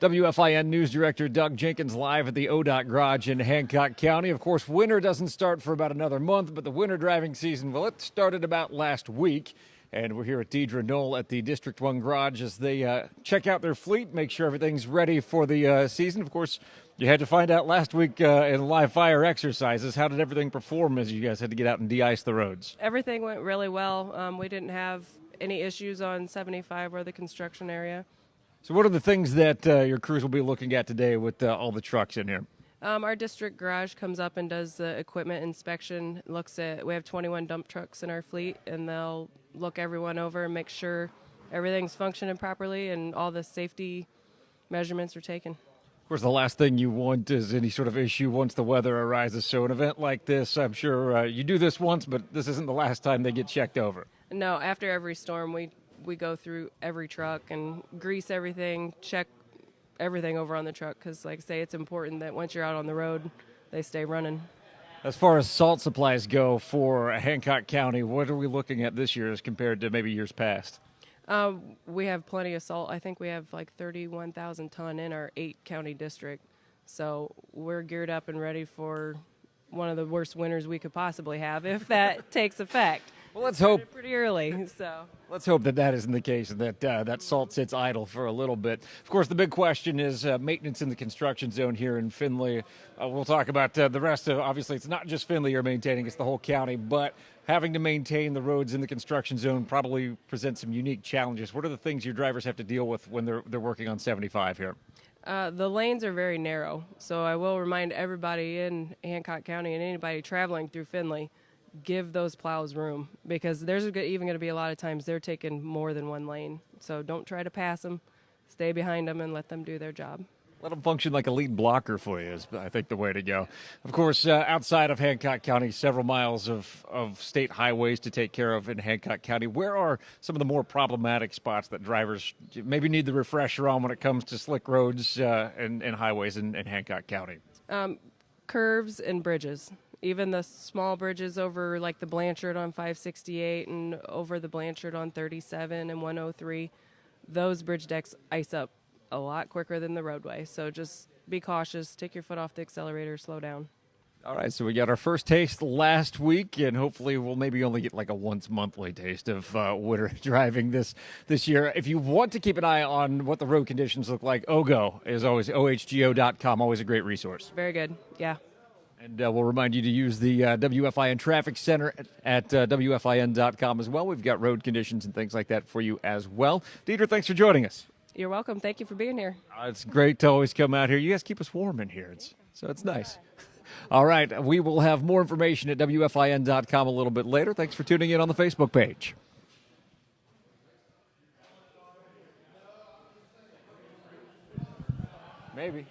WFIN News Director Doug Jenkins live at the ODOT garage in Hancock County. Of course, winter doesn't start for about another month, but the winter driving season, well, it started about last week. And we're here at Dedra, Noel at the District 1 garage as they check out their fleet, make sure everything's ready for the season. Of course, you had to find out last week in live fire exercises. How did everything perform as you guys had to get out and de-ice the roads? Everything went really well. We didn't have any issues on 75 or the construction area. So what are the things that your crews will be looking at today with all the trucks in here? Our district garage comes up and does the equipment inspection. We have 21 dump trucks in our fleet, and they'll look everyone over and make sure everything's functioning properly and all the safety measurements are taken. Of course, the last thing you want is any sort of issue once the weather arises. So an event like this, I'm sure you do this once, but this isn't the last time they get checked over. No, after every storm, we go through every truck and grease everything, check everything over on the truck because, like I say, it's important that once you're out on the road, they stay running. As far as salt supplies go for Hancock County, what are we looking at this year as compared to maybe years past? We have plenty of salt. I think we have like 31,000 ton in our 8-county district. So we're geared up and ready for one of the worst winters we could possibly have if that takes effect. Well, let's hope. Pretty early, so. Let's hope that isn't the case and that that salt sits idle for a little bit. Of course, the big question is maintenance in the construction zone here in Findlay. We'll talk about the rest of, obviously, it's not just Findlay you're maintaining, it's the whole county, but having to maintain the roads in the construction zone probably presents some unique challenges. What are the things your drivers have to deal with when they're working on 75 here? The lanes are very narrow, so I will remind everybody in Hancock County and anybody traveling through Findlay, give those plows room because there's even going to be a lot of times they're taking more than one lane. So don't try to pass them. Stay behind them and let them do their job. Let them function like a lead blocker for you is, I think, the way to go. Of course, outside of Hancock County, several miles of state highways to take care of in Hancock County. Where are some of the more problematic spots that drivers maybe need the refresher on when it comes to slick roads and highways in Hancock County? Curves and bridges. Even the small bridges over like the Blanchard on 568 and over the Blanchard on 37 and 103, those bridge decks ice up a lot quicker than the roadway. So just be cautious, take your foot off the accelerator, slow down. All right, so we got our first taste last week, and hopefully we'll maybe only get like a once monthly taste of winter driving this year. If you want to keep an eye on what the road conditions look like, OGO is always ohgo.com, always a great resource. Very good, yeah. And we'll remind you to use the WFIN Traffic Center at WFIN.com as well. We've got road conditions and things like that for you as well. Dedra, thanks for joining us. You're welcome. Thank you for being here. It's great to always come out here. You guys keep us warm in here, so it's nice. All right, we will have more information at WFIN.com a little bit later. Thanks for tuning in on the Facebook page. Maybe.